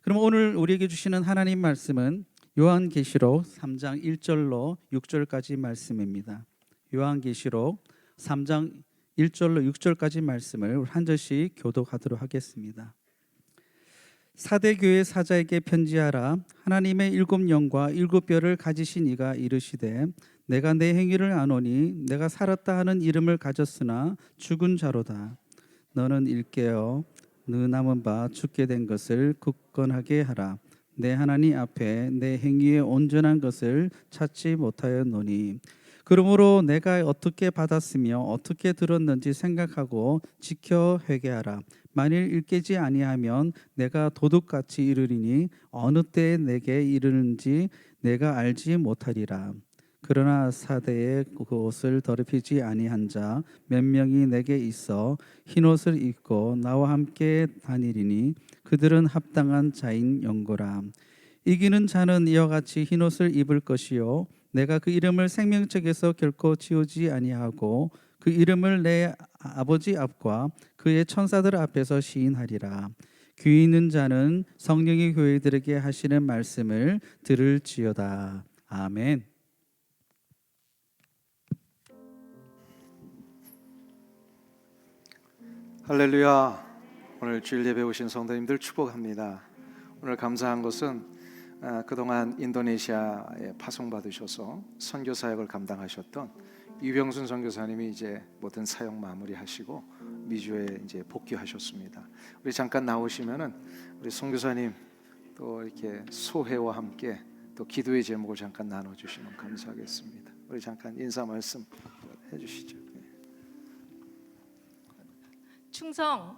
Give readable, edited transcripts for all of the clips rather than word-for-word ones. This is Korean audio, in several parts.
그럼 오늘 우리에게 주시는 하나님 말씀은 요한계시록 3장 1절로 6절까지 말씀입니다. 요한계시록 3장 1절로 6절까지 말씀을 한 절씩 교독하도록 하겠습니다. 사대 교회 사자에게 편지하라. 하나님의 일곱 영과 일곱 뼈를 가지신 이가 이르시되 내가 내 행위를 아노니 내가 살았다 하는 이름을 가졌으나 죽은 자로다. 너는 일깨어 너 남은 바 죽게 된 것을 굳건하게 하라. 내 하나님 앞에 내 행위의 온전한 것을 찾지 못하였노니 그러므로 내가 어떻게 받았으며 어떻게 들었는지 생각하고 지켜 회개하라. 만일 일깨지 아니하면 내가 도둑같이 이르리니 어느 때에 내게 이르는지 내가 알지 못하리라. 그러나 사대에 그 옷을 더럽히지 아니한 자 몇 명이 내게 있어 흰옷을 입고 나와 함께 다니리니 그들은 합당한 자인 연고라. 이기는 자는 이와 같이 흰옷을 입을 것이요 내가 그 이름을 생명책에서 결코 지우지 아니하고 그 이름을 내 아버지 앞과 그의 천사들 앞에서 시인하리라. 귀 있는 자는 성령의 교회들에게 하시는 말씀을 들을지어다. 아멘. 할렐루야. 오늘 주일 예배 오신 성도님들 축복합니다. 오늘 감사한 것은 그동안 인도네시아에 파송받으셔서 선교 사역을 감당하셨던 유병순 선교사님이 이제 모든 사역 마무리하시고 미주에 이제 복귀하셨습니다. 우리 잠깐 나오시면은 우리 선교사님 또 이렇게 소회와 함께 또 기도의 제목을 잠깐 나눠주시면 감사하겠습니다. 우리 잠깐 인사 말씀 해주시죠. 충성.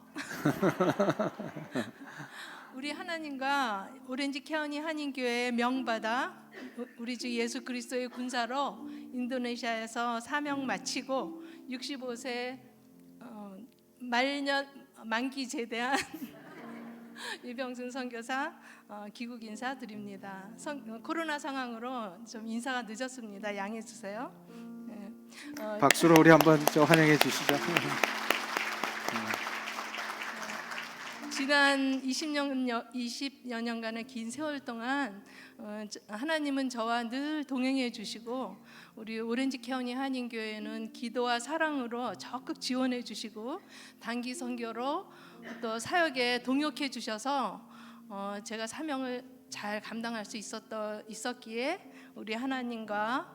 우리 하나님과 오렌지 카운티 한인교회 명받아 우리 주 예수 그리스도의 군사로 인도네시아에서 사명 마치고 65세 만기 제대한 유병순 선교사 귀국 인사 드립니다. 코로나 상황으로 좀 인사가 늦었습니다. 양해해 주세요. 박수로 우리 한번 환영해 주시죠. 지난 20여 년간의 긴 세월 동안 하나님은 저와 늘 동행해 주시고 우리 오렌지 카운티 한인교회는 기도와 사랑으로 적극 지원해 주시고 단기 선교로 또 사역에 동역해 주셔서 제가 사명을 잘 감당할 수 있었기에 우리 하나님과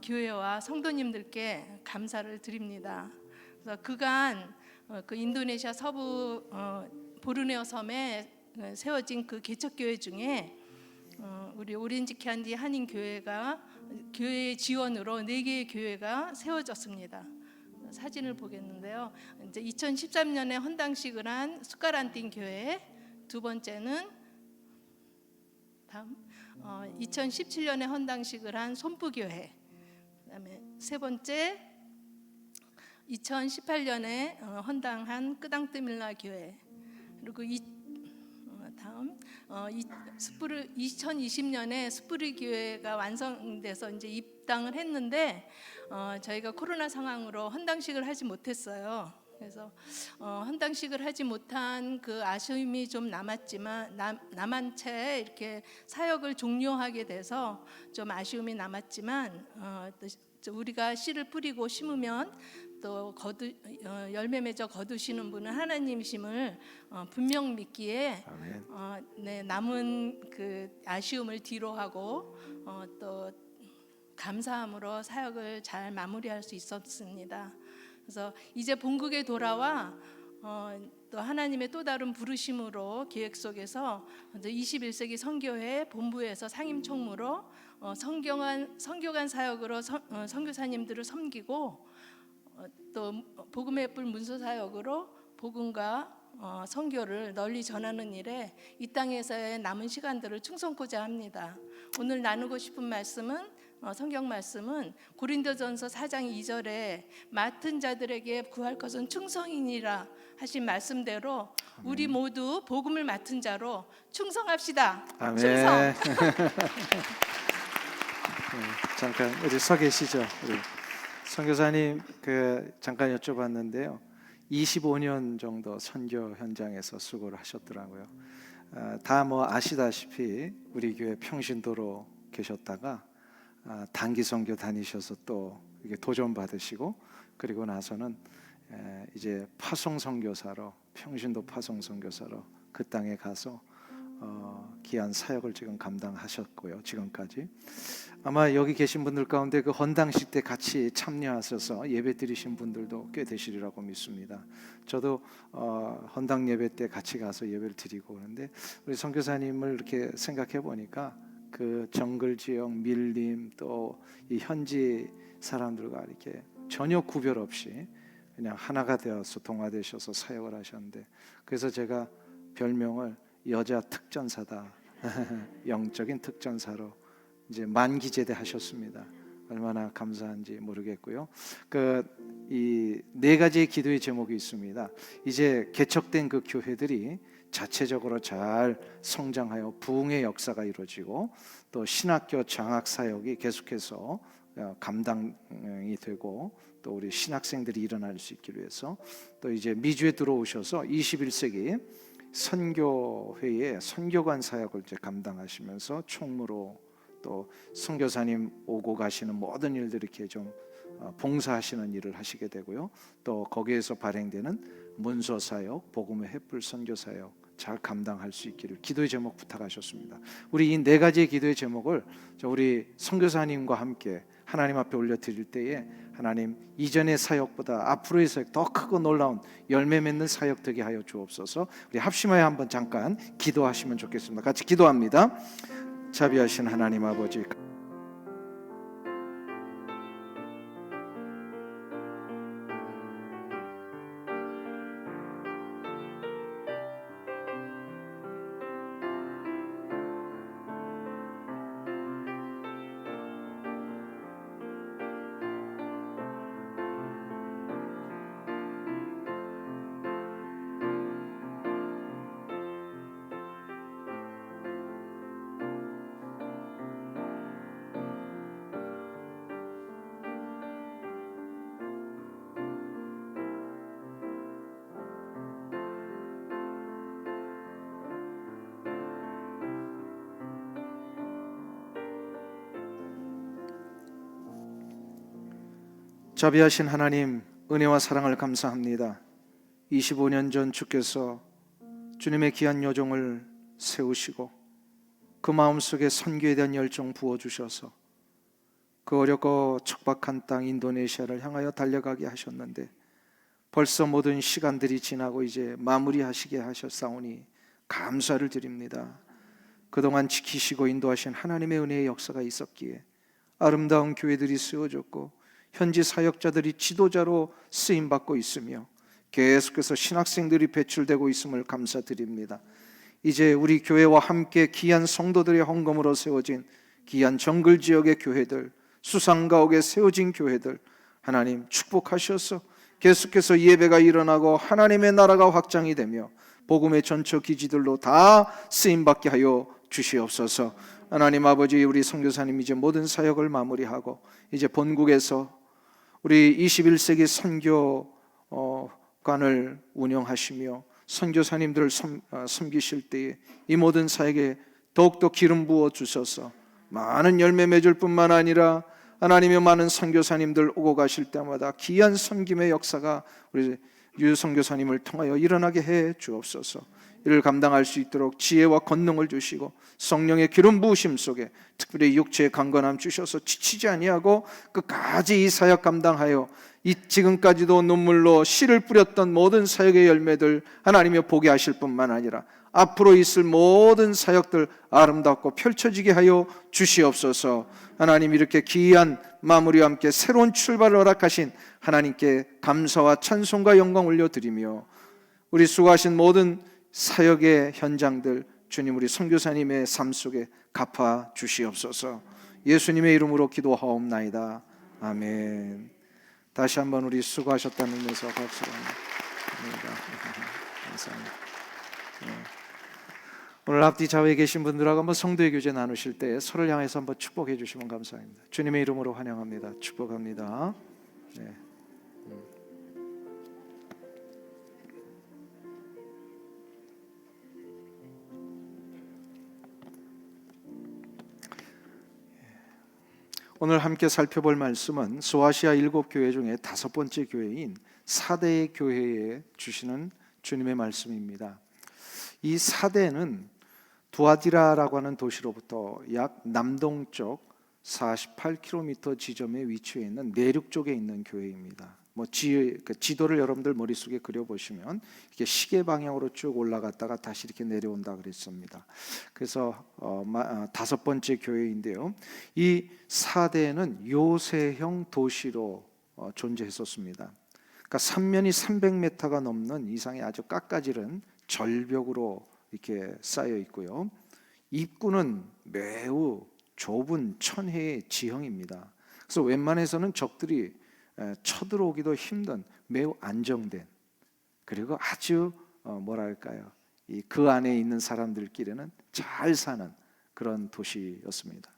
교회와 성도님들께 감사를 드립니다. 그래서 그간 그 인도네시아 서부 보르네오 섬에 세워진 그 개척교회 중에 우리 오렌지 카운티 한인 교회가 교회의 지원으로 4개의 교회가 세워졌습니다. 사진을 보겠는데요. 이제 2013년에 헌당식을 한 숟가란띵 교회, 두 번째는 다음 2017년에 헌당식을 한 손부교회, 그다음에 세 번째 2018년에 헌당한 끄당뜨밀라 교회, 그리고 다음 2020년에 스프리 교회가 완성돼서 이제 입당을 했는데 저희가 코로나 상황으로 헌당식을 하지 못했어요. 그래서 헌당식을 하지 못한 그 아쉬움이 좀 남은 채 이렇게 사역을 종료하게 돼서 좀 아쉬움이 남았지만 또 우리가 씨를 뿌리고 심으면 또 열매 맺어 거두시는 분은 하나님이심을 분명 믿기에 남은 그 아쉬움을 뒤로하고 또 감사함으로 사역을 잘 마무리할 수 있었습니다. 그래서 이제 본국에 돌아와 또 하나님의 또 다른 부르심으로 계획 속에서 21세기 선교회 본부에서 상임총무로 선교관 사역으로 선교사님들을 섬기고 또 복음의 뿔 문서 사역으로 복음과 선교를 널리 전하는 일에 이 땅에서의 남은 시간들을 충성코자 합니다. 오늘 나누고 싶은 말씀은 성경 말씀은 고린도전서 4장 2절에 맡은 자들에게 구할 것은 충성이니라 하신 말씀대로 우리 모두 복음을 맡은 자로 충성합시다. 아멘. 충성. 잠깐 어디 서 계시죠? 우리 선교사님 잠깐 여쭤봤는데요. 25년 정도 선교 현장에서 수고를 하셨더라고요. 다 뭐 아시다시피 우리 교회 평신도로 계셨다가 단기 선교 다니셔서 또 이게 도전 받으시고 그리고 나서는 이제 파송 선교사로 평신도 파송 선교사로 그 땅에 가서 귀한 사역을 지금 감당하셨고요. 지금까지 아마 여기 계신 분들 가운데 그 헌당식 때 같이 참여하셔서 예배 드리신 분들도 꽤 되시리라고 믿습니다. 저도 헌당 예배 때 같이 가서 예배를 드리고 그러는데 우리 선교사님을 이렇게 생각해 보니까 그 정글 지역 밀림 또 이 현지 사람들과 이렇게 전혀 구별 없이 그냥 하나가 되어서 동화되셔서 사역을 하셨는데 그래서 제가 별명을 여자 특전사다 영적인 특전사로 이제 만기제대 하셨습니다. 얼마나 감사한지 모르겠고요. 이 네 가지의 기도의 제목이 있습니다. 이제 개척된 그 교회들이 자체적으로 잘 성장하여 부흥의 역사가 이루어지고 또 신학교 장학 사역이 계속해서 감당이 되고 또 우리 신학생들이 일어날 수 있기를 위해서 또 이제 미주에 들어오셔서 21세기 선교회의 선교관 사역을 이제 감당하시면서 총무로 또 선교사님 오고 가시는 모든 일들 이렇게 좀 봉사하시는 일을 하시게 되고요. 또 거기에서 발행되는 문서 사역, 복음의 횃불 선교 사역 잘 감당할 수 있기를 기도의 제목 부탁하셨습니다. 우리 이 네 가지의 기도의 제목을 우리 선교사님과 함께 하나님 앞에 올려드릴 때에 하나님 이전의 사역보다 앞으로의 사역 더 크고 놀라운 열매 맺는 사역 되게 하여 주옵소서. 우리 합심하여 한번 잠깐 기도하시면 좋겠습니다. 같이 기도합니다. 자비하신 하나님 아버지, 자비하신 하나님, 은혜와 사랑을 감사합니다. 25년 전 주께서 주님의 귀한 여종을 세우시고 그 마음속에 선교에 대한 열정 부어주셔서 그 어렵고 척박한 땅 인도네시아를 향하여 달려가게 하셨는데 벌써 모든 시간들이 지나고 이제 마무리하시게 하셨사오니 감사를 드립니다. 그동안 지키시고 인도하신 하나님의 은혜의 역사가 있었기에 아름다운 교회들이 세워졌고 현지 사역자들이 지도자로 쓰임받고 있으며 계속해서 신학생들이 배출되고 있음을 감사드립니다. 이제 우리 교회와 함께 귀한 성도들의 헌금으로 세워진 귀한 정글 지역의 교회들, 수상가옥에 세워진 교회들 하나님 축복하셔서 계속해서 예배가 일어나고 하나님의 나라가 확장이 되며 복음의 전처 기지들로 다 쓰임받게 하여 주시옵소서. 하나님 아버지, 우리 선교사님 이제 모든 사역을 마무리하고 이제 본국에서 우리 21세기 선교관을 운영하시며 선교사님들을 섬기실 때에 이 모든 사역에 더욱더 기름 부어 주셔서 많은 열매 맺을 뿐만 아니라 하나님의 많은 선교사님들 오고 가실 때마다 귀한 섬김의 역사가 우리 유 선교사님을 통하여 일어나게 해 주옵소서. 이를 감당할 수 있도록 지혜와 권능을 주시고 성령의 기름 부으심 속에 특별히 육체의 강건함 주셔서 지치지 아니하고 끝까지 이 사역 감당하여 이 지금까지도 눈물로 씨를 뿌렸던 모든 사역의 열매들 하나님이 보게 하실 뿐만 아니라 앞으로 있을 모든 사역들 아름답고 펼쳐지게 하여 주시옵소서. 하나님, 이렇게 귀한 마무리와 함께 새로운 출발을 허락하신 하나님께 감사와 찬송과 영광 올려드리며 우리 수고하신 모든 사역의 현장들 주님 우리 선교사님의 삶 속에 갚아 주시옵소서. 예수님의 이름으로 기도하옵나이다. 아멘. 다시 한번 우리 수고하셨다는 의미에서 박수를 합니다. 감사합니다. 오늘 앞뒤 좌우에 계신 분들하고 한번 성도의 교제 나누실 때 서로를 향해서 한번 축복해 주시면 감사합니다. 주님의 이름으로 환영합니다. 축복합니다. 네. 오늘 함께 살펴볼 말씀은 소아시아 7교회 중에 5번째 교회인 사대의 교회에 주시는 주님의 말씀입니다. 이 사대는 두아디라라고 하는 도시로부터 약 남동쪽 48km 지점에 위치해 있는 내륙 쪽에 있는 교회입니다. 지도를 여러분들 머릿속에 그려보시면 이렇게 시계 방향으로 쭉 올라갔다가 다시 이렇게 내려온다 그랬습니다. 그래서 5번째 교회인데요. 이 사대는 요새형 도시로 존재했었습니다. 그러니까 삼면이 300m가 넘는 이상의 아주 깎아지른 절벽으로 이렇게 쌓여 있고요. 입구는 매우 좁은 천혜의 지형입니다. 그래서 웬만해서는 적들이 쳐들어오기도 힘든 매우 안정된, 그리고 아주 뭐랄까요, 그 안에 있는 사람들끼리는 잘 사는 그런 도시였습니다.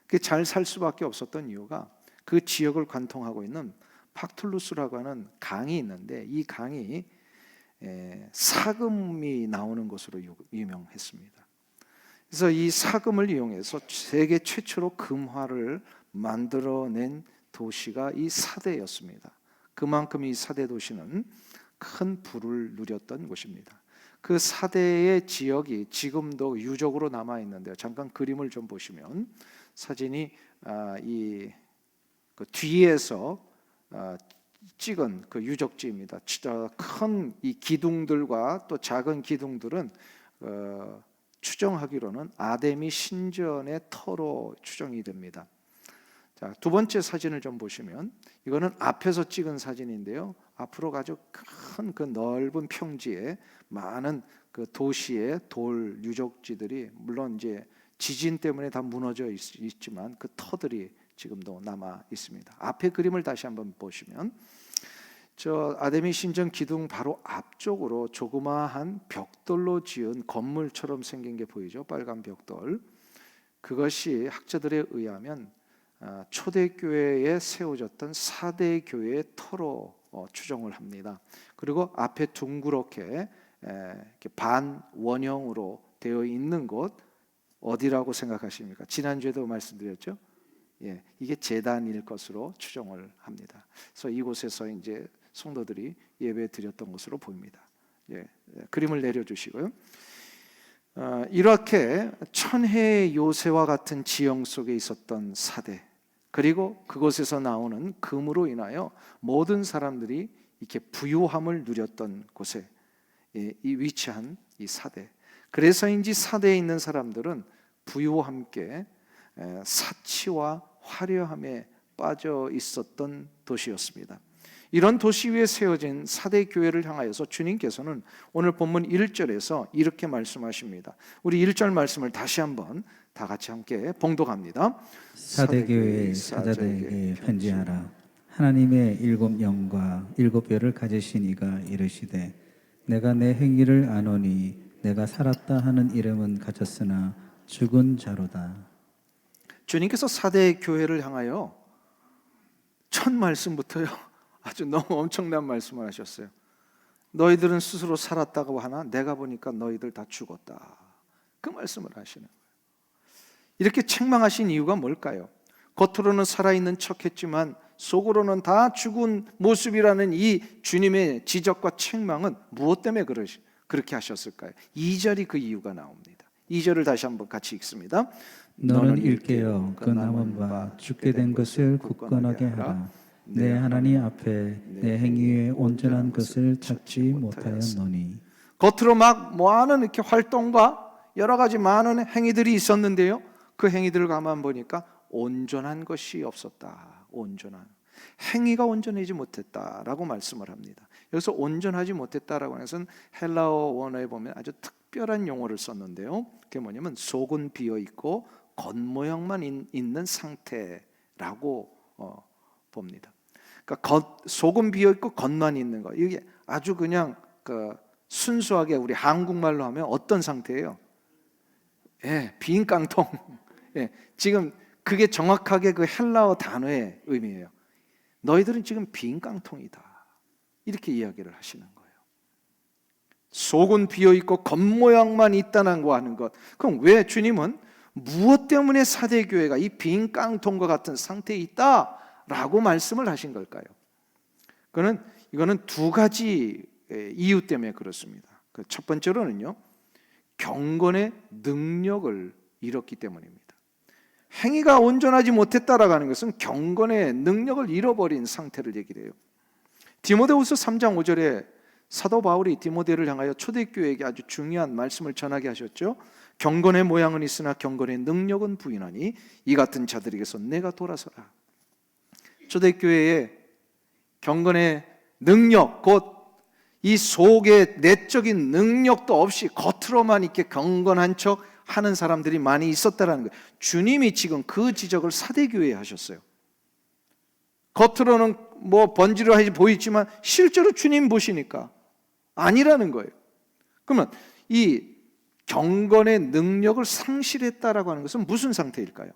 그 잘 살 수밖에 없었던 이유가 그 지역을 관통하고 있는 팍툴루스라고 하는 강이 있는데 이 강이 사금이 나오는 곳으로 유명했습니다. 그래서 이 사금을 이용해서 세계 최초로 금화를 만들어낸 도시가 이 사대였습니다. 그만큼 이 사대 도시는 큰 부를 누렸던 곳입니다. 그 사대의 지역이 지금도 유적으로 남아 있는데요. 잠깐 그림을 좀 보시면 사진이 그 뒤에서 찍은 그 유적지입니다. 큰 이 기둥들과 또 작은 기둥들은 추정하기로는 아데미 신전의 터로 추정이 됩니다. 자, 두 번째 사진을 좀 보시면 이거는 앞에서 찍은 사진인데요. 앞으로 아주 큰 그 넓은 평지에 많은 그 도시의 돌 유적지들이 물론 이제 지진 때문에 다 무너져 있지만 그 터들이 지금도 남아 있습니다. 앞에 그림을 다시 한번 보시면 저 아데미 신전 기둥 바로 앞쪽으로 조그마한 벽돌로 지은 건물처럼 생긴 게 보이죠? 빨간 벽돌. 그것이 학자들에 의하면 초대교회에 세워졌던 사대교회의 터로 추정을 합니다. 그리고 앞에 둥그렇게 이렇게 반원형으로 되어 있는 곳 어디라고 생각하십니까? 지난주에도 말씀드렸죠? 예, 이게 제단일 것으로 추정을 합니다. 그래서 이곳에서 이제 성도들이 예배 드렸던 것으로 보입니다. 예, 그림을 내려주시고요. 이렇게 천혜의 요새와 같은 지형 속에 있었던 사대, 그리고 그곳에서 나오는 금으로 인하여 모든 사람들이 이렇게 부유함을 누렸던 곳에 이 위치한 이 사대. 그래서인지 사대에 있는 사람들은 부유와 함께 사치와 화려함에 빠져 있었던 도시였습니다. 이런 도시 위에 세워진 사대 교회를 향하여서 주님께서는 오늘 본문 1절에서 이렇게 말씀하십니다. 우리 1절 말씀을 다시 한번 다 같이 함께 봉독합니다. 사대 교회의 사자들에게 편지하라. 하나님의 7 영과 7 별을 가지신 이가 이르시되 내가 내 행위를 아노니 내가 살았다 하는 이름은 가졌으나 죽은 자로다. 주님께서 사대 교회를 향하여 첫 말씀부터요 아주 너무 엄청난 말씀을 하셨어요. 너희들은 스스로 살았다고 하나 내가 보니까 너희들 다 죽었다. 그 말씀을 하시는 거예요. 이렇게 책망하신 이유가 뭘까요? 겉으로는 살아있는 척했지만 속으로는 다 죽은 모습이라는 이 주님의 지적과 책망은 무엇 때문에 그렇게 하셨을까요? 2절이 그 이유가 나옵니다. 2절을 다시 한번 같이 읽습니다. 너는 일깨어 그 남은 바 죽게 된 것을 굳건하게 하라. 내 하나님 앞에 내 행위에 온전한 것을 찾지 못하였노니. 겉으로 막 많은 이렇게 활동과 여러 가지 많은 행위들이 있었는데요, 그 행위들을 가만 보니까 온전한 것이 없었다. 온전한 행위가 온전하지 못했다라고 말씀을 합니다. 여기서 온전하지 못했다라고 하는 것은 헬라어 원어에 보면 아주 특별한 용어를 썼는데요, 그게 뭐냐면 속은 비어 있고 겉모양만 있는 상태라고 봅니다. 그러니까 속은 비어 있고 겉만 있는 거, 이게 아주 그냥 순수하게 우리 한국말로 하면 어떤 상태예요? 예, 빈 깡통. 예, 지금 그게 정확하게 그 헬라어 단어의 의미예요. 너희들은 지금 빈 깡통이다. 이렇게 이야기를 하시는 거예요. 속은 비어 있고 겉모양만 있다는 거 하는 것. 그럼 왜 주님은 무엇 때문에 사대교회가 이 빈 깡통과 같은 상태에 있다라고 말씀을 하신 걸까요? 이거는 두 가지 이유 때문에 그렇습니다. 그 첫 번째로는요, 경건의 능력을 잃었기 때문입니다. 행위가 온전하지 못했다라고 하는 것은 경건의 능력을 잃어버린 상태를 얘기를 해요. 디모데후서 3장 5절에 사도 바울이 디모데를 향하여 초대교회에게 아주 중요한 말씀을 전하게 하셨죠. 경건의 모양은 있으나 경건의 능력은 부인하니 이 같은 자들에게서 내가 돌아서라. 초대교회의 경건의 능력, 곧 이 속에 내적인 능력도 없이 겉으로만 이렇게 경건한 척 하는 사람들이 많이 있었다라는 거예요. 주님이 지금 그 지적을 사대교회에 하셨어요. 겉으로는 뭐 번지르하게 보이지만 실제로 주님 보시니까 아니라는 거예요. 그러면 이 경건의 능력을 상실했다라고 하는 것은 무슨 상태일까요?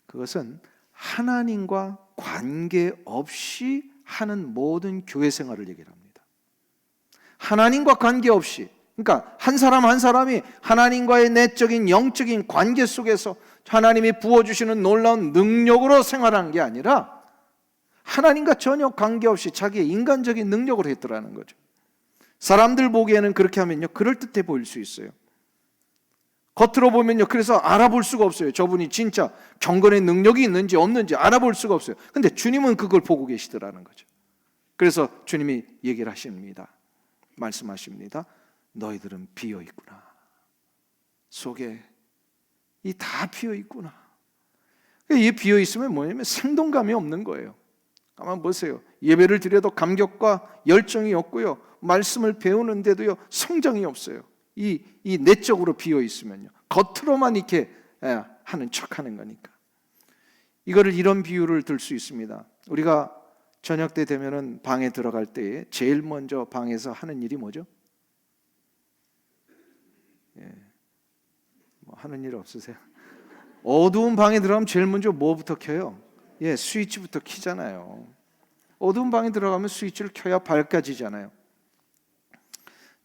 그것은 하나님과 관계없이 하는 모든 교회 생활을 얘기를 합니다. 하나님과 관계없이, 그러니까 한 사람 한 사람이 하나님과의 내적인 영적인 관계 속에서 하나님이 부어주시는 놀라운 능력으로 생활하는 게 아니라 하나님과 전혀 관계없이 자기의 인간적인 능력으로 했더라는 거죠. 사람들 보기에는 그렇게 하면요, 그럴듯해 보일 수 있어요. 겉으로 보면요, 그래서 알아볼 수가 없어요. 저분이 진짜 경건의 능력이 있는지 없는지 알아볼 수가 없어요. 근데 주님은 그걸 보고 계시더라는 거죠. 그래서 주님이 얘기를 하십니다. 말씀하십니다. 너희들은 비어 있구나. 속에 이 다 비어 있구나. 이 비어 있으면 뭐냐면 생동감이 없는 거예요. 가만 보세요. 예배를 드려도 감격과 열정이 없고요, 말씀을 배우는데도요 성장이 없어요. 이 내적으로 비어 있으면요, 겉으로만 이렇게 하는 척하는 거니까. 이거를 이런 비유를 들 수 있습니다. 우리가 저녁 때 되면은 방에 들어갈 때 제일 먼저 방에서 하는 일이 뭐죠? 뭐 하는 일 없으세요? 어두운 방에 들어가면 제일 먼저 뭐부터 켜요? 스위치부터 켜잖아요. 어두운 방에 들어가면 스위치를 켜야 밝아지잖아요.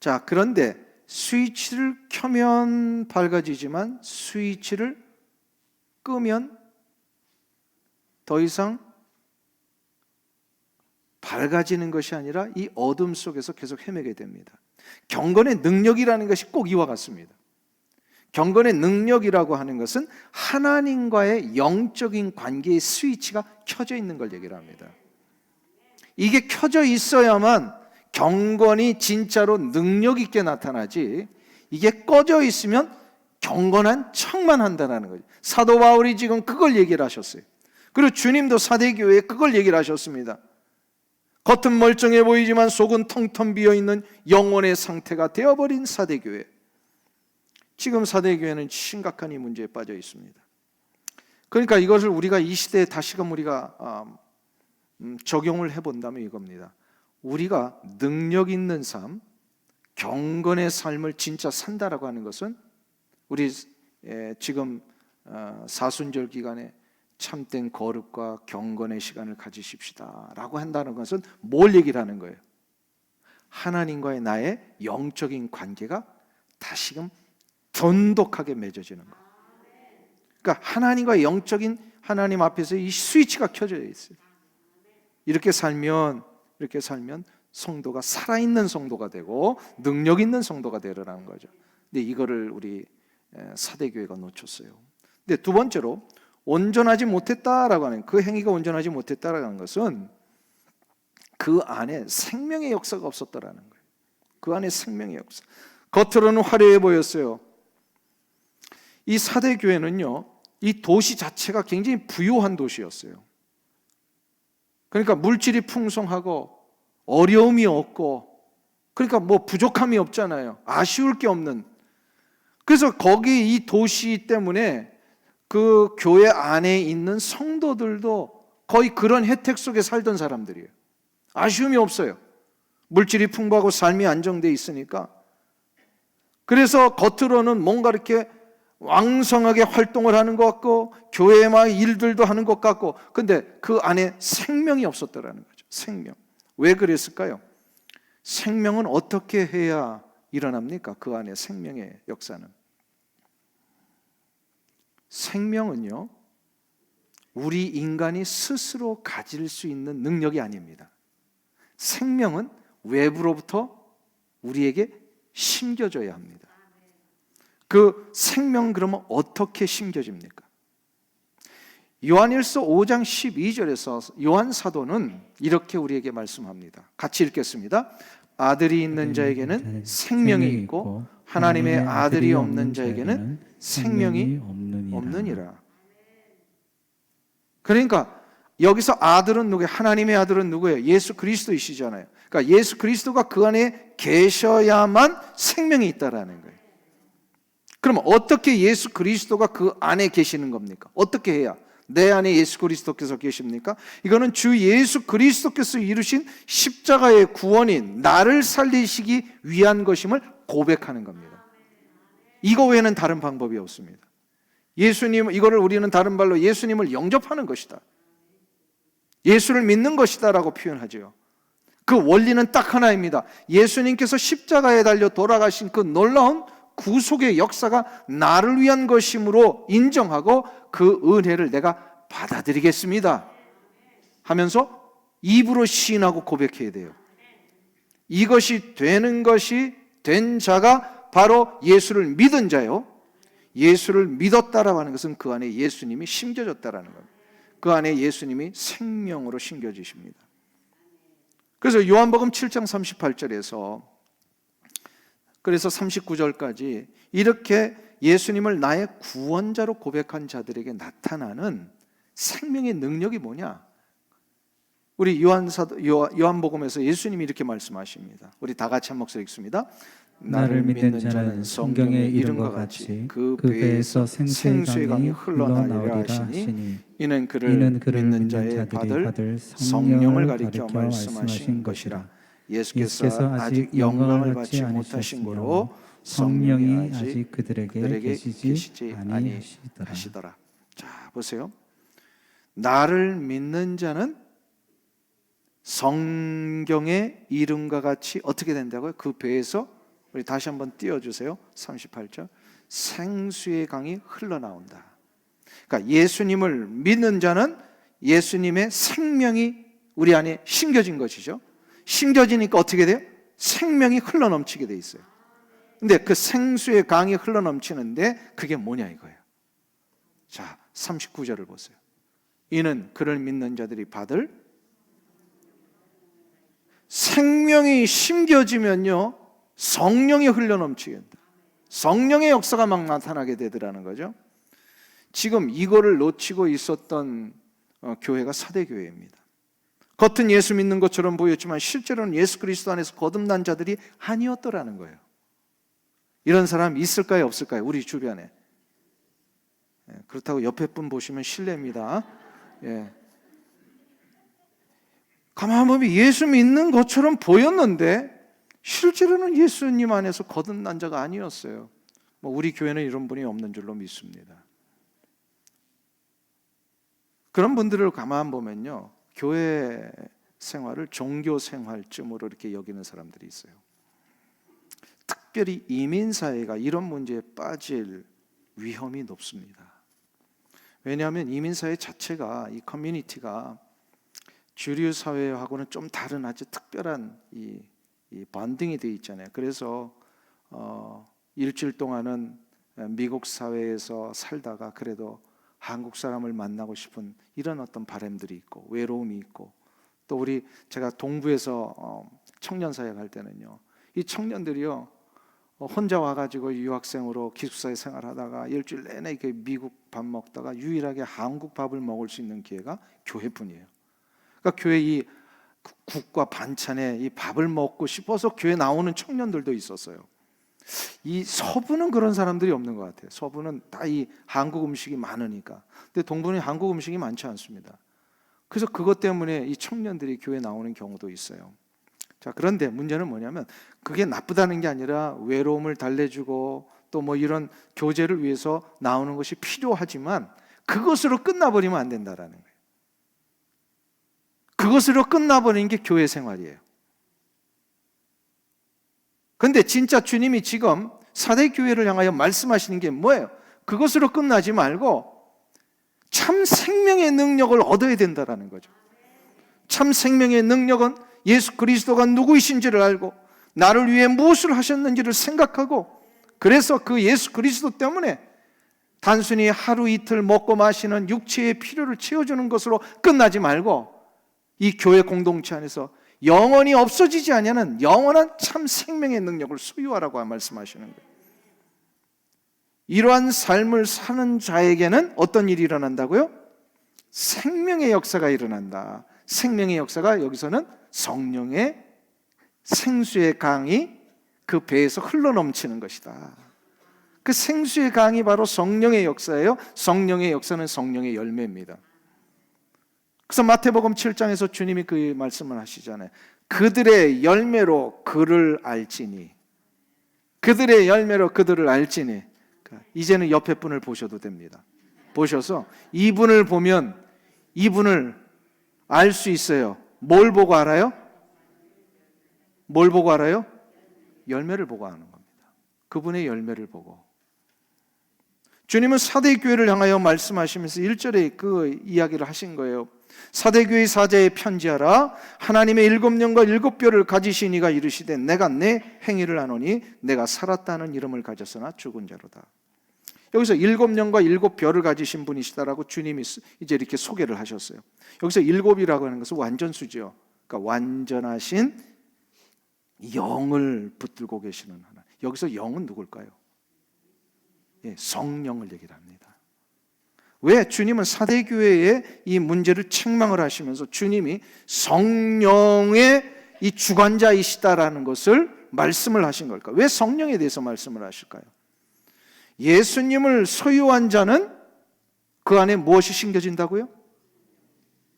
자, 그런데 스위치를 켜면 밝아지지만 스위치를 끄면 더 이상 밝아지는 것이 아니라 이 어둠 속에서 계속 헤매게 됩니다. 경건의 능력이라는 것이 꼭 이와 같습니다. 경건의 능력이라고 하는 것은 하나님과의 영적인 관계의 스위치가 켜져 있는 걸 얘기를 합니다. 이게 켜져 있어야만 경건이 진짜로 능력 있게 나타나지, 이게 꺼져 있으면 경건한 척만 한다는 거죠. 사도 바울이 지금 그걸 얘기를 하셨어요. 그리고 주님도 사대교회에 그걸 얘기를 하셨습니다. 겉은 멀쩡해 보이지만 속은 텅텅 비어있는 영혼의 상태가 되어버린 사대교회. 지금 사대교회는 심각한 이 문제에 빠져 있습니다. 그러니까 이것을 우리가 이 시대에 다시금 우리가 적용을 해본다면 이겁니다. 우리가 능력 있는 삶, 경건의 삶을 진짜 산다라고 하는 것은 우리 지금 사순절 기간에 참된 거룩과 경건의 시간을 가지십시다 라고 한다는 것은 뭘 얘기를 하는 거예요? 하나님과의 나의 영적인 관계가 다시금 돈독하게 맺어지는 거예요. 그러니까 하나님과의 영적인, 하나님 앞에서 이 스위치가 켜져 있어요. 이렇게 살면 성도가 살아있는 성도가 되고 능력 있는 성도가 되려는 거죠. 근데 이거를 우리 사대교회가 놓쳤어요. 근데 두 번째로 온전하지 못했다라고 하는, 그 행위가 온전하지 못했다라고 하는 것은 그 안에 생명의 역사가 없었다라는 거예요. 그 안에 생명의 역사. 겉으로는 화려해 보였어요. 이 사대교회는요, 이 도시 자체가 굉장히 부유한 도시였어요. 그러니까 물질이 풍성하고 어려움이 없고, 그러니까 뭐 부족함이 없잖아요. 아쉬울 게 없는. 그래서 거기 이 도시 때문에 그 교회 안에 있는 성도들도 거의 그런 혜택 속에 살던 사람들이에요. 아쉬움이 없어요. 물질이 풍부하고 삶이 안정돼 있으니까. 그래서 겉으로는 뭔가 이렇게 왕성하게 활동을 하는 것 같고 교회의 막 일들도 하는 것 같고, 근데 그 안에 생명이 없었더라는 거죠. 생명. 왜 그랬을까요? 생명은 어떻게 해야 일어납니까? 그 안에 생명의 역사는. 생명은요, 우리 인간이 스스로 가질 수 있는 능력이 아닙니다. 생명은 외부로부터 우리에게 심겨져야 합니다. 그 생명 그러면 어떻게 심겨집니까? 요한일서 5장 12절에서 요한 사도는 이렇게 우리에게 말씀합니다. 같이 읽겠습니다. 아들이 있는 자에게는 생명이 있고 하나님의 아들이 없는 자에게는 생명이 없느니라. 그러니까 여기서 아들은 누구예요? 하나님의 아들은 누구예요? 예수 그리스도이시잖아요. 그러니까 예수 그리스도가 그 안에 계셔야만 생명이 있다라는 거예요. 그럼 어떻게 예수 그리스도가 그 안에 계시는 겁니까? 어떻게 해야 내 안에 예수 그리스도께서 계십니까? 이거는 주 예수 그리스도께서 이루신 십자가의 구원인 나를 살리시기 위한 것임을 고백하는 겁니다. 이거 외에는 다른 방법이 없습니다. 예수님, 이거를 우리는 다른 말로 예수님을 영접하는 것이다, 예수를 믿는 것이다 라고 표현하죠. 그 원리는 딱 하나입니다. 예수님께서 십자가에 달려 돌아가신 그 놀라운 구속의 역사가 나를 위한 것이므로 인정하고 그 은혜를 내가 받아들이겠습니다 하면서 입으로 시인하고 고백해야 돼요. 이것이 되는 것이 된 자가 바로 예수를 믿은 자요, 예수를 믿었다라고 하는 것은 그 안에 예수님이 심겨졌다라는 겁니다. 그 안에 예수님이 생명으로 심겨지십니다. 그래서 요한복음 7장 38절에서 그래서 39절까지 이렇게 예수님을 나의 구원자로 고백한 자들에게 나타나는 생명의 능력이 뭐냐? 우리 요한복음에서 예수님이 이렇게 말씀하십니다. 우리 다 같이 한 목소리 읽습니다. 나를 믿는 자는 성경의 이름과 같이 그 배에서 생수의 강이 흘러나오리라 하시니 이는 그를 믿는 자의 받을 성령을 가리켜 말씀하신 것이라. 예수께서 아직 영광을 받지 못하신 고로 성령이 아직 그들에게 계시지 아니하시더라. 자, 보세요. 나를 믿는 자는 성경의 이름과 같이 어떻게 된다고요? 그 배에서, 우리 다시 한번 띄워주세요. 38절. 생수의 강이 흘러나온다. 그러니까 예수님을 믿는 자는 예수님의 생명이 우리 안에 심겨진 것이죠. 심겨지니까 어떻게 돼요? 생명이 흘러넘치게 돼 있어요. 근데 그 생수의 강이 흘러넘치는데 그게 뭐냐 이거예요. 자, 39절을 보세요. 이는 그를 믿는 자들이 받을 생명이 심겨지면요, 성령이 흘러넘치게 된다. 성령의 역사가 막 나타나게 되더라는 거죠. 지금 이거를 놓치고 있었던 교회가 사대교회입니다. 겉은 예수 믿는 것처럼 보였지만 실제로는 예수 그리스도 안에서 거듭난 자들이 아니었더라는 거예요. 이런 사람 있을까요, 없을까요? 우리 주변에. 그렇다고 옆에 분 보시면 실례입니다. 가만 보면 예수 믿는 것처럼 보였는데 실제로는 예수님 안에서 거듭난 자가 아니었어요. 우리 교회는 이런 분이 없는 줄로 믿습니다. 그런 분들을 가만 보면요, 교회 생활을 종교 생활쯤으로 이렇게 여기는 사람들이 있어요. 특별히 이민 사회가 이런 문제에 빠질 위험이 높습니다. 왜냐하면 이민 사회 자체가, 이 커뮤니티가 주류 사회하고는 좀 다른 아주 특별한 이 반등이 되어 있잖아요. 그래서 일주일 동안은 미국 사회에서 살다가 그래도 한국 사람을 만나고 싶은 이런 어떤 바람들이 있고 외로움이 있고, 또 제가 동부에서 청년 사역 할 때는요, 이 청년들이요 혼자 와가지고 유학생으로 기숙사에 생활하다가 일주일 내내 이렇게 미국 밥 먹다가 유일하게 한국 밥을 먹을 수 있는 기회가 교회뿐이에요. 그러니까 교회 이 국과 반찬에 이 밥을 먹고 싶어서 교회 나오는 청년들도 있었어요. 이 서부는 그런 사람들이 없는 것 같아요. 서부는 다 이 한국 음식이 많으니까. 근데 동부는 한국 음식이 많지 않습니다. 그래서 그것 때문에 이 청년들이 교회 나오는 경우도 있어요. 자, 그런데 문제는 뭐냐면 그게 나쁘다는 게 아니라 외로움을 달래주고 또 뭐 이런 교제를 위해서 나오는 것이 필요하지만 그것으로 끝나버리면 안 된다라는 거예요. 그것으로 끝나버리는 게 교회 생활이에요. 근데 진짜 주님이 지금 사대교회를 향하여 말씀하시는 게 뭐예요? 그것으로 끝나지 말고 참 생명의 능력을 얻어야 된다라는 거죠. 참 생명의 능력은 예수 그리스도가 누구이신지를 알고 나를 위해 무엇을 하셨는지를 생각하고, 그래서 그 예수 그리스도 때문에 단순히 하루 이틀 먹고 마시는 육체의 필요를 채워주는 것으로 끝나지 말고 이 교회 공동체 안에서 영원히 없어지지 않는 영원한 참 생명의 능력을 소유하라고 말씀하시는 거예요. 이러한 삶을 사는 자에게는 어떤 일이 일어난다고요? 생명의 역사가 일어난다. 생명의 역사가 여기서는 성령의 생수의 강이 그 배에서 흘러넘치는 것이다. 그 생수의 강이 바로 성령의 역사예요. 성령의 역사는 성령의 열매입니다. 그래서 마태복음 7장에서 주님이 그 말씀을 하시잖아요. 그들의 열매로 그를 알지니, 그들의 열매로 그들을 알지니. 이제는 옆에 분을 보셔도 됩니다. 보셔서 이분을 보면 이분을 알 수 있어요. 뭘 보고 알아요? 뭘 보고 알아요? 열매를 보고 아는 겁니다. 그분의 열매를 보고. 주님은 사대교회를 향하여 말씀하시면서 1절에 그 이야기를 하신 거예요. 사대교회 사자에 편지하라. 하나님의 7년과 7뼈를 가지신 이가 이르시되 내가 내 행위를 아노니 내가 살았다는 이름을 가졌으나 죽은 자로다. 여기서 7년과 7뼈를 가지신 분이시다라고 주님이 이제 이렇게 소개를 하셨어요. 여기서 7이라고 하는 것은 완전수죠. 그러니까 완전하신 영을 붙들고 계시는 하나. 여기서 영은 누굴까요? 예, 성령을 얘기를 합니다. 왜? 주님은 사대교회의 이 문제를 책망을 하시면서 주님이 성령의 이 주관자이시다라는 것을 말씀을 하신 걸까? 왜 성령에 대해서 말씀을 하실까요? 예수님을 소유한 자는 그 안에 무엇이 심겨진다고요?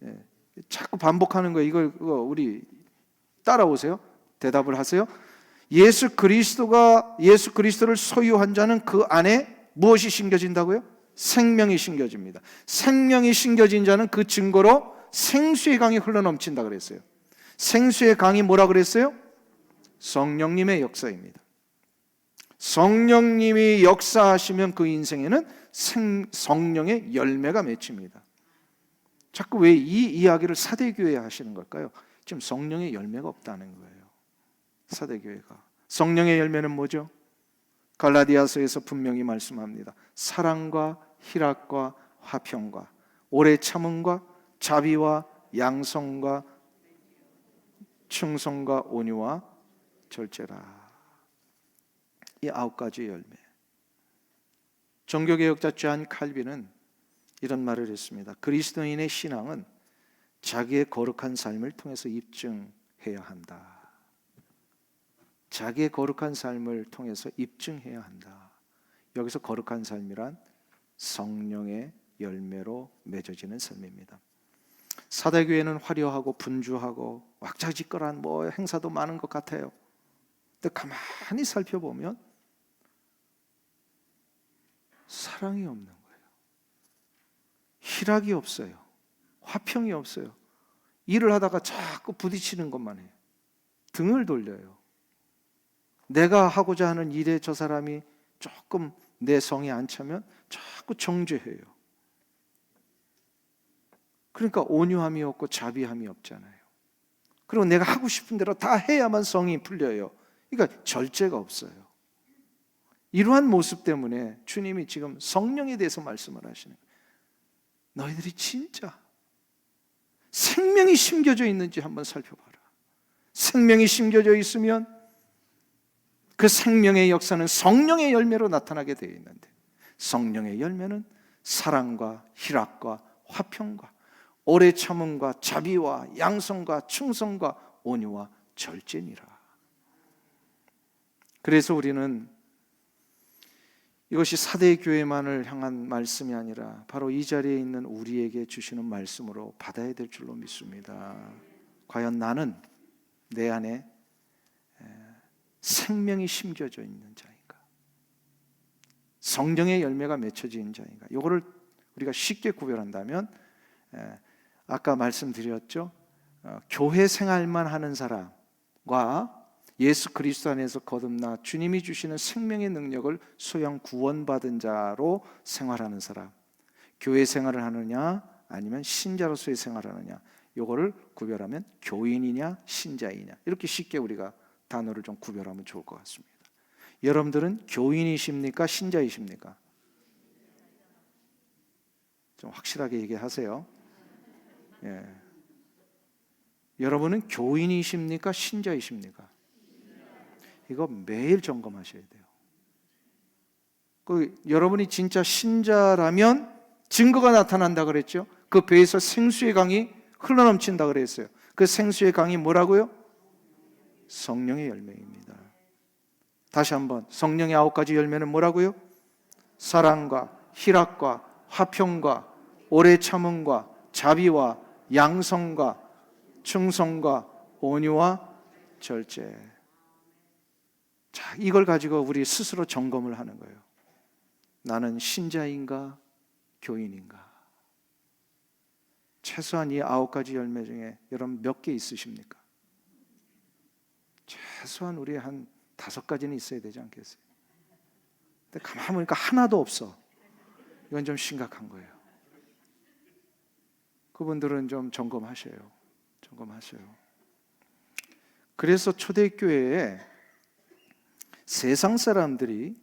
예, 자꾸 반복하는 거예요. 이거 우리 따라오세요. 대답을 하세요. 예수 그리스도를 소유한 자는 그 안에 무엇이 심겨진다고요? 생명이 심겨집니다. 생명이 심겨진 자는 그 증거로 생수의 강이 흘러넘친다 그랬어요. 생수의 강이 뭐라 그랬어요? 성령님의 역사입니다. 성령님이 역사하시면 그 인생에는 성령의 열매가 맺힙니다. 자꾸 왜 이 이야기를 사대교회에 하시는 걸까요? 지금 성령의 열매가 없다는 거예요. 사대교회가. 성령의 열매는 뭐죠? 갈라디아서에서 분명히 말씀합니다. 사랑과 희락과 화평과 오래 참음과 자비와 양성과 충성과 온유와 절제라. 이 9가지 열매. 종교개혁자 존 칼빈은 이런 말을 했습니다. 그리스도인의 신앙은 자기의 거룩한 삶을 통해서 입증해야 한다. 자기의 거룩한 삶을 통해서 입증해야 한다. 여기서 거룩한 삶이란 성령의 열매로 맺어지는 삶입니다. 사대교회는 화려하고 분주하고 왁자지껄한 행사도 많은 것 같아요. 근데 가만히 살펴보면 사랑이 없는 거예요. 희락이 없어요. 화평이 없어요. 일을 하다가 자꾸 부딪히는 것만 해요. 등을 돌려요. 내가 하고자 하는 일에 저 사람이 조금 내 성에 안 차면 자꾸 정죄해요. 그러니까 온유함이 없고 자비함이 없잖아요. 그리고 내가 하고 싶은 대로 다 해야만 성이 풀려요. 그러니까 절제가 없어요. 이러한 모습 때문에 주님이 지금 성령에 대해서 말씀을 하시는 거예요. 너희들이 진짜 생명이 심겨져 있는지 한번 살펴봐라. 생명이 심겨져 있으면 그 생명의 역사는 성령의 열매로 나타나게 되어 있는데, 성령의 열매는 사랑과 희락과 화평과 오래 참음과 자비와 양성과 충성과 온유와 절제니라. 그래서 우리는 이것이 사대교회만을 향한 말씀이 아니라 바로 이 자리에 있는 우리에게 주시는 말씀으로 받아야 될 줄로 믿습니다. 과연 나는 내 안에 생명이 심겨져 있는 자인가? 성령의 열매가 맺혀진 자인가? 이거를 우리가 쉽게 구별한다면, 아까 말씀드렸죠. 교회 생활만 하는 사람과 예수 그리스도 안에서 거듭나 주님이 주시는 생명의 능력을 소유한 구원받은 자로 생활하는 사람, 교회 생활을 하느냐 아니면 신자로서의 생활을 하느냐, 요거를 구별하면 교인이냐 신자이냐, 이렇게 쉽게 우리가 단어를 좀 구별하면 좋을 것 같습니다. 여러분들은 교인이십니까 신자이십니까? 좀 확실하게 얘기하세요. 예. 여러분은 교인이십니까 신자이십니까? 이거 매일 점검하셔야 돼요. 여러분이 진짜 신자라면 증거가 나타난다 그랬죠. 그 배에서 생수의 강이 흘러넘친다 그랬어요. 그 생수의 강이 뭐라고요? 성령의 열매입니다. 다시 한번, 성령의 9가지 열매는 뭐라고요? 사랑과 희락과 화평과 오래 참음과 자비와 양성과 충성과 온유와 절제. 자, 이걸 가지고 우리 스스로 점검을 하는 거예요. 나는 신자인가 교인인가? 최소한 이 9가지 열매 중에 여러분 몇 개 있으십니까? 최소한 우리 한 5가지는 있어야 되지 않겠어요? 근데 가만히 보니까 하나도 없어. 이건 좀 심각한 거예요. 그분들은 좀 점검하셔요. 그래서 초대교회에 세상 사람들이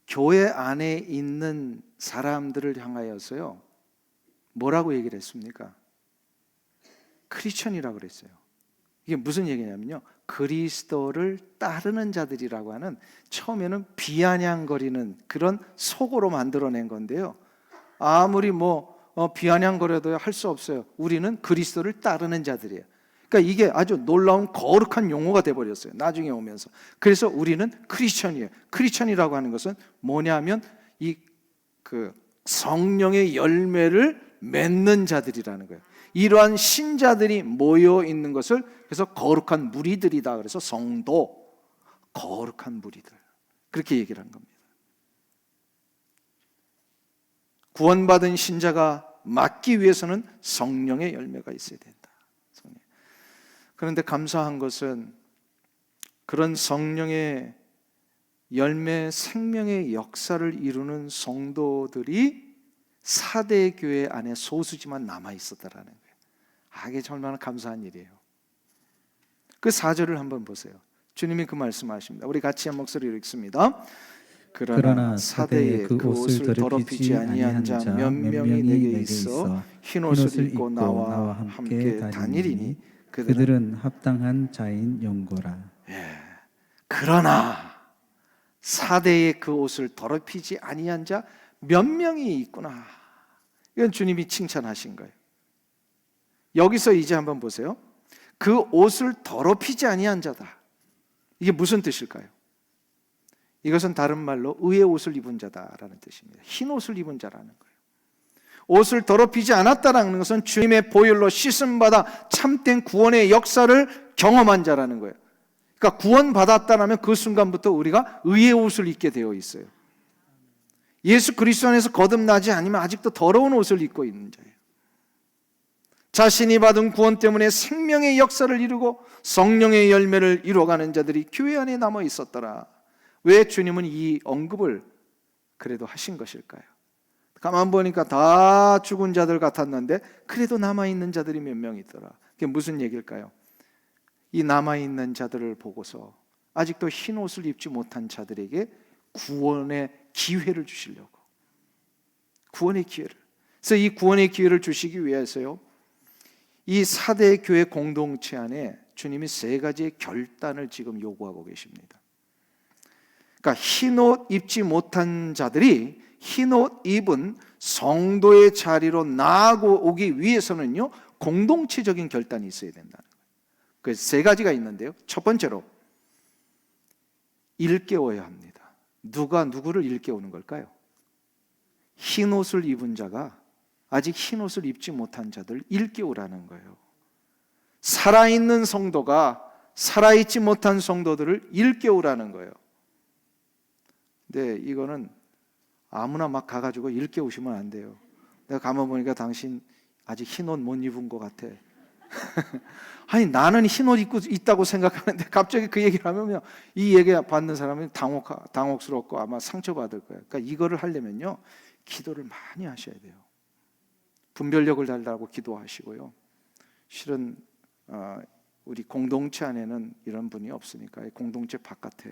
교회 안에 있는 사람들을 향하여서요, 뭐라고 얘기를 했습니까? 크리스천이라고 그랬어요. 이게 무슨 얘기냐면요, 그리스도를 따르는 자들이라고 하는, 처음에는 비아냥거리는 그런 속어로 만들어낸 건데요, 아무리 비아냥거려도 할 수 없어요. 우리는 그리스도를 따르는 자들이에요. 그러니까 이게 아주 놀라운 거룩한 용어가 돼버렸어요, 나중에 오면서. 그래서 우리는 크리스천이에요. 크리스천이라고 하는 것은 뭐냐면 그 성령의 열매를 맺는 자들이라는 거예요. 이러한 신자들이 모여 있는 것을 그래서 거룩한 무리들이다. 그래서 성도, 거룩한 무리들, 그렇게 얘기를 한 겁니다. 구원받은 신자가 맡기 위해서는 성령의 열매가 있어야 된다. 그런데 감사한 것은 그런 성령의 열매, 생명의 역사를 이루는 성도들이 사대 교회 안에 소수지만 남아 있었다라는 거예요. 이게 얼마나 감사한 일이에요. 그 4절을 한번 보세요. 주님이 그 말씀하십니다. 우리 같이 한 목소리로 읽습니다. 그러나 사대에 그 옷을 더럽히지 아니한 자 몇 명이 내게 있어 흰 옷을 입고 나와 함께 다니리니 그들은 합당한 자인 용고라. 그러나 사대에 그 옷을 더럽히지 아니한 자 몇 명이 있구나. 이건 주님이 칭찬하신 거예요. 여기서 이제 한번 보세요. 그 옷을 더럽히지 아니한 자다. 이게 무슨 뜻일까요? 이것은 다른 말로 의의 옷을 입은 자다라는 뜻입니다. 흰 옷을 입은 자라는 거예요. 옷을 더럽히지 않았다라는 것은 주님의 보혈로 씻음받아 참된 구원의 역사를 경험한 자라는 거예요. 그러니까 구원받았다면 그 순간부터 우리가 의의 옷을 입게 되어 있어요. 예수 그리스도 안에서 거듭나지 않으면 아직도 더러운 옷을 입고 있는 자예요. 자신이 받은 구원 때문에 생명의 역사를 이루고 성령의 열매를 이루어가는 자들이 교회 안에 남아 있었더라. 왜 주님은 이 언급을 그래도 하신 것일까요? 가만 보니까 다 죽은 자들 같았는데 그래도 남아있는 자들이 몇 명 있더라. 그게 무슨 얘기일까요? 이 남아있는 자들을 보고서 아직도 흰 옷을 입지 못한 자들에게 구원의 기회를 주시려고, 구원의 기회를. 그래서 이 구원의 기회를 주시기 위해서요, 이 사대 교회 공동체 안에 주님이 3가지의 결단을 지금 요구하고 계십니다. 그러니까 흰옷 입지 못한 자들이 흰옷 입은 성도의 자리로 나아오기 위해서는요, 공동체적인 결단이 있어야 된다는 거예요. 그래서 3가지가 있는데요, 첫 번째로 일깨워야 합니다. 누가 누구를 일깨우는 걸까요? 흰옷을 입은 자가 아직 흰옷을 입지 못한 자들 일깨우라는 거예요. 살아있는 성도가 살아있지 못한 성도들을 일깨우라는 거예요. 근데 이거는 아무나 막 가가지고 일깨우시면 안 돼요. 내가 가만 보니까 당신 아직 흰옷 못 입은 것 같아. 아니 나는 흰 옷 입고 있다고 생각하는데 갑자기 그 얘기를 하면요, 이 얘기 받는 사람은 당혹스럽고 아마 상처받을 거예요. 그러니까 이거를 하려면요, 기도를 많이 하셔야 돼요. 분별력을 달라고 기도하시고요. 실은 우리 공동체 안에는 이런 분이 없으니까 공동체 바깥에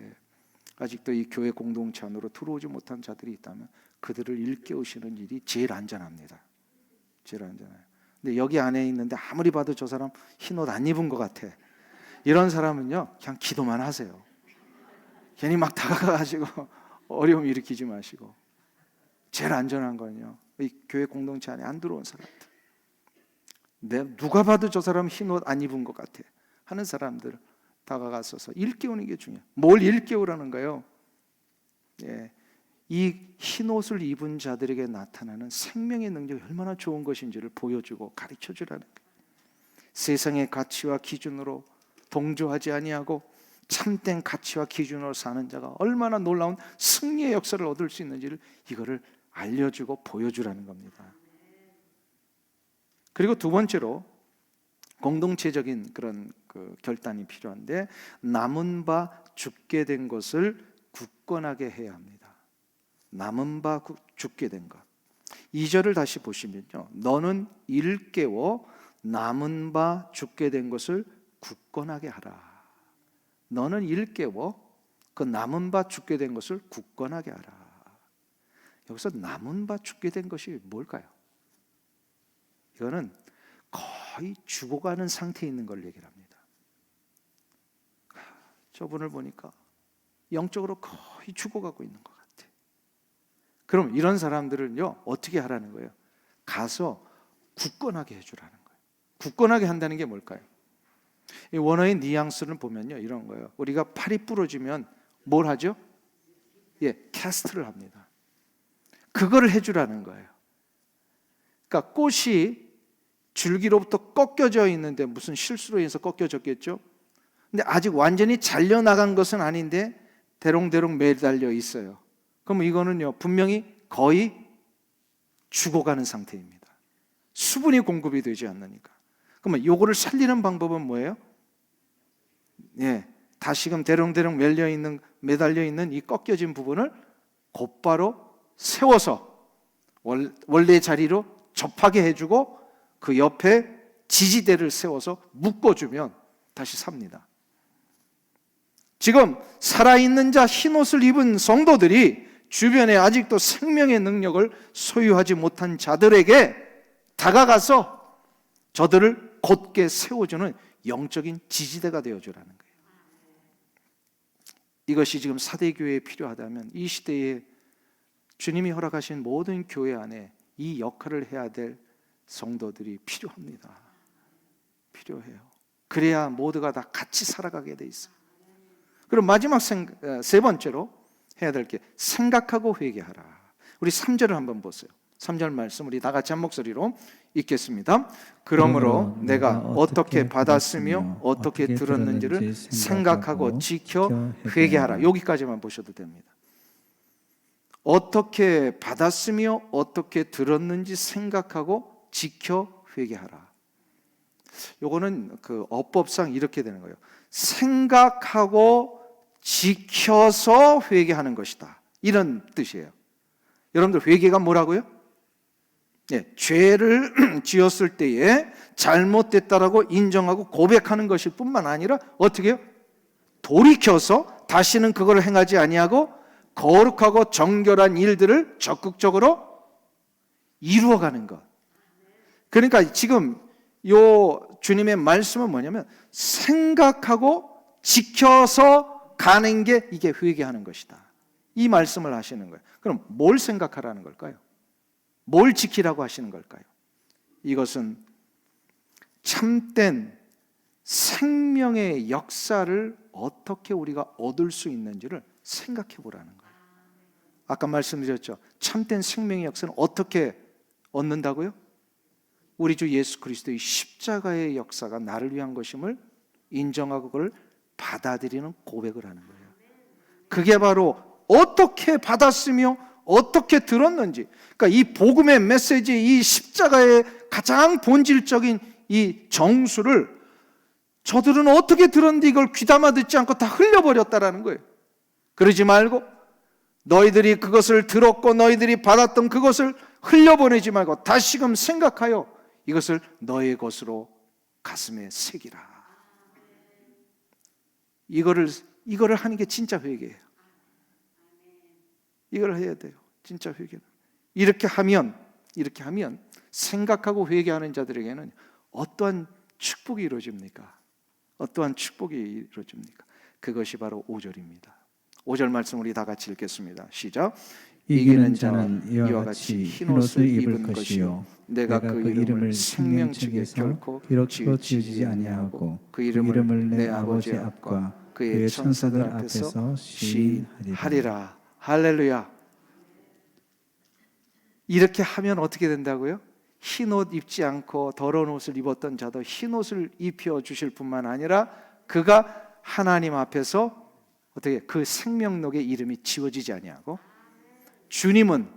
아직도 이 교회 공동체 안으로 들어오지 못한 자들이 있다면 그들을 일깨우시는 일이 제일 안전합니다. 제일 안전해요. 근데 여기 안에 있는데 아무리 봐도 저 사람 흰 옷 안 입은 것 같아, 이런 사람은요 그냥 기도만 하세요. 괜히 막 다가가가지고 어려움 일으키지 마시고, 제일 안전한 건요, 이 교회 공동체 안에 안 들어온 사람들, 누가 봐도 저 사람 흰 옷 안 입은 것 같아 하는 사람들 다가가서서 일깨우는 게 중요해요. 뭘 일깨우라는 거예요? 예, 이 흰 옷을 입은 자들에게 나타나는 생명의 능력이 얼마나 좋은 것인지를 보여주고 가르쳐주라는 거예요. 세상의 가치와 기준으로 동조하지 아니하고 참된 가치와 기준으로 사는 자가 얼마나 놀라운 승리의 역사를 얻을 수 있는지를, 이거를 알려주고 보여주라는 겁니다. 그리고 두 번째로 공동체적인 그런 결단이 필요한데, 남은 바 죽게 된 것을 굳건하게 해야 합니다. 남은 바 죽게 된 것. 2절을 다시 보시면요, 너는 일깨워 남은 바 죽게 된 것을 굳건하게 하라. 너는 일깨워 그 남은 바 죽게 된 것을 굳건하게 하라. 여기서 남은 바 죽게 된 것이 뭘까요? 이거는 거의 죽어가는 상태에 있는 걸 얘기를 합니다. 저분을 보니까 영적으로 거의 죽어가고 있는 것 같아요. 그럼 이런 사람들은요 어떻게 하라는 거예요? 가서 굳건하게 해주라는 거예요. 굳건하게 한다는 게 뭘까요? 이 원어의 뉘앙스를 보면요 이런 거예요. 우리가 팔이 부러지면 뭘 하죠? 캐스트를 합니다. 그거를 해주라는 거예요. 그러니까 꽃이 줄기로부터 꺾여져 있는데 무슨 실수로 인해서 꺾여졌겠죠? 근데 아직 완전히 잘려나간 것은 아닌데 대롱대롱 매달려 있어요. 그럼 이거는요 분명히 거의 죽어가는 상태입니다. 수분이 공급이 되지 않으니까. 그러면 요거를 살리는 방법은 뭐예요? 다시금 대롱대롱 매달려 있는 이 꺾여진 부분을 곧바로 세워서 원래 자리로 접하게 해주고 그 옆에 지지대를 세워서 묶어주면 다시 삽니다. 지금 살아있는 자, 흰옷을 입은 성도들이 주변에 아직도 생명의 능력을 소유하지 못한 자들에게 다가가서 저들을 곧게 세워주는 영적인 지지대가 되어주라는 거예요. 이것이 지금 사대교회에 필요하다면 이 시대에 주님이 허락하신 모든 교회 안에 이 역할을 해야 될 성도들이 필요합니다. 필요해요. 그래야 모두가 다 같이 살아가게 돼 있어요. 그럼 마지막 세 번째로 해야 될 게 생각하고 회개하라. 우리 3절을 한번 보세요. 3절 말씀 우리 다 같이 한 목소리로 읽겠습니다. 그러므로 내가 어떻게 받았으며 어떻게 들었는지를 생각하고 지켜 회개하라. 여기까지만 보셔도 됩니다. 어떻게 받았으며 어떻게 들었는지 생각하고 지켜 회개하라. 요거는 그 어법상 이렇게 되는 거예요. 생각하고 지켜서 회개하는 것이다, 이런 뜻이에요. 여러분들 회개가 뭐라고요? 죄를 지었을 때에 잘못됐다라고 인정하고 고백하는 것일 뿐만 아니라 어떻게 해요? 돌이켜서 다시는 그걸 행하지 아니하고 거룩하고 정결한 일들을 적극적으로 이루어가는 것. 그러니까 지금 요 주님의 말씀은 뭐냐면 생각하고 지켜서 가는 게 이게 회개하는 것이다, 이 말씀을 하시는 거예요. 그럼 뭘 생각하라는 걸까요? 뭘 지키라고 하시는 걸까요? 이것은 참된 생명의 역사를 어떻게 우리가 얻을 수 있는지를 생각해 보라는 거예요. 아까 말씀드렸죠. 참된 생명의 역사는 어떻게 얻는다고요? 우리 주 예수 그리스도의 십자가의 역사가 나를 위한 것임을 인정하고 그걸 받아들이는 고백을 하는 거예요. 그게 바로 어떻게 받았으며 어떻게 들었는지, 그러니까 이 복음의 메시지, 이 십자가의 가장 본질적인 이 정수를 저들은 어떻게 들었는데 이걸 귀담아 듣지 않고 다 흘려버렸다라는 거예요. 그러지 말고 너희들이 그것을 들었고 너희들이 받았던 그것을 흘려보내지 말고 다시금 생각하여 이것을 너의 것으로 가슴에 새기라. 이거를 하는 게 진짜 회개예요. 이걸 해야 돼요. 진짜 회개는. 이렇게 하면 생각하고 회개하는 자들에게는 어떠한 축복이 이루어집니까? 어떠한 축복이 이루어집니까? 그것이 바로 5절입니다. 5절 말씀 우리 다 같이 읽겠습니다. 시작. 이기는 자는 이와 같이 흰 옷을 입을 것이요 내가 그 이름을 생명책에서 결코 지워지지 아니하고 그 이름을 내 아버지 앞과 그의 천사들 앞에서 시인하리라. 할렐루야. 이렇게 하면 어떻게 된다고요? 흰 옷 입지 않고 더러운 옷을 입었던 자도 흰 옷을 입혀 주실 뿐만 아니라 그가 하나님 앞에서 어떻게 그 생명록의 이름이 지워지지 아니하고 주님은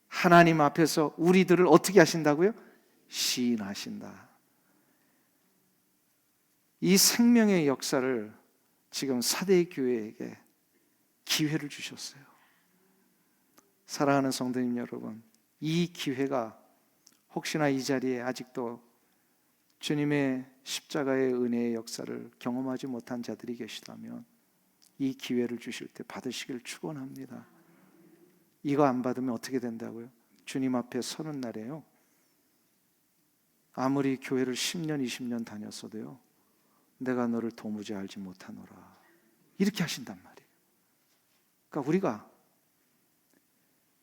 하나님 앞에서 우리들을 어떻게 하신다고요? 시인하신다. 이 생명의 역사를 지금 사대 교회에게 기회를 주셨어요. 사랑하는 성도님 여러분, 이 기회가 혹시나 이 자리에 아직도 주님의 십자가의 은혜의 역사를 경험하지 못한 자들이 계시다면 이 기회를 주실 때 받으시길 축원합니다. 이거 안 받으면 어떻게 된다고요? 주님 앞에 서는 날에요, 아무리 교회를 10년 20년 다녔어도요, 내가 너를 도무지 알지 못하노라, 이렇게 하신단 말이에요. 그러니까 우리가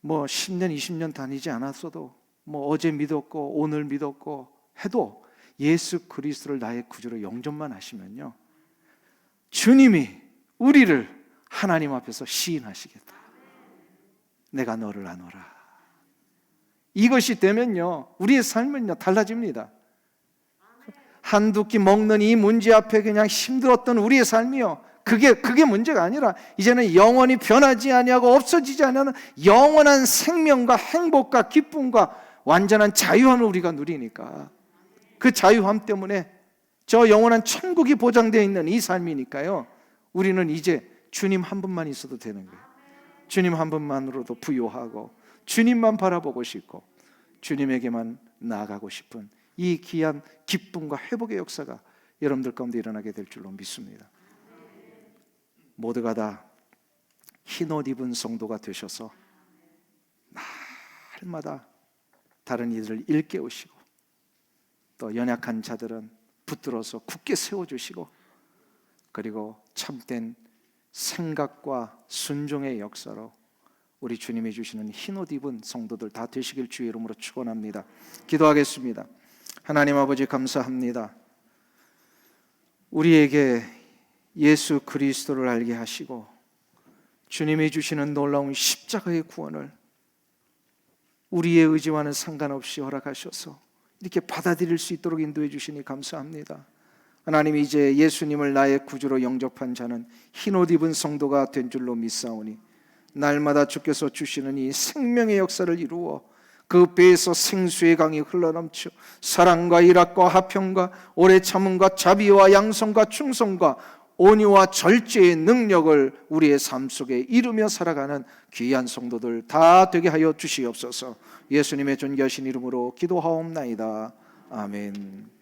뭐 10년 20년 다니지 않았어도 뭐 어제 믿었고 오늘 믿었고 해도 예수 그리스도를 나의 구주로 영접만 하시면요, 주님이 우리를 하나님 앞에서 시인하시겠다. 내가 너를 아노라. 이것이 되면요, 우리의 삶은요 달라집니다. 한두 끼 먹는 이 문제 앞에 그냥 힘들었던 우리의 삶이요, 그게 문제가 아니라 이제는 영원히 변하지 아니하고 없어지지 아니하는 영원한 생명과 행복과 기쁨과 완전한 자유함을 우리가 누리니까, 그 자유함 때문에 저 영원한 천국이 보장되어 있는 이 삶이니까요, 우리는 이제 주님 한 분만 있어도 되는 거예요. 주님 한 분만으로도 부요하고 주님만 바라보고 싶고 주님에게만 나아가고 싶은 이 귀한 기쁨과 회복의 역사가 여러분들 가운데 일어나게 될 줄로 믿습니다. 모두가 다 흰옷 입은 성도가 되셔서 날마다 다른 이들을 일깨우시고 또 연약한 자들은 붙들어서 굳게 세워주시고, 그리고 참된 생각과 순종의 역사로 우리 주님이 주시는 흰옷 입은 성도들 다 되시길 주의 이름으로 축원합니다. 기도하겠습니다. 하나님 아버지, 감사합니다. 우리에게 예수 그리스도를 알게 하시고 주님이 주시는 놀라운 십자가의 구원을 우리의 의지와는 상관없이 허락하셔서 이렇게 받아들일 수 있도록 인도해 주시니 감사합니다. 하나님, 이제 예수님을 나의 구주로 영접한 자는 흰옷 입은 성도가 된 줄로 믿사오니 날마다 주께서 주시는 이 생명의 역사를 이루어 그 배에서 생수의 강이 흘러넘쳐 사랑과 일합과 화평과 오래 참음과 자비와 양성과 충성과 온유와 절제의 능력을 우리의 삶 속에 이루며 살아가는 귀한 성도들 다 되게 하여 주시옵소서. 예수님의 존귀하신 이름으로 기도하옵나이다. 아멘.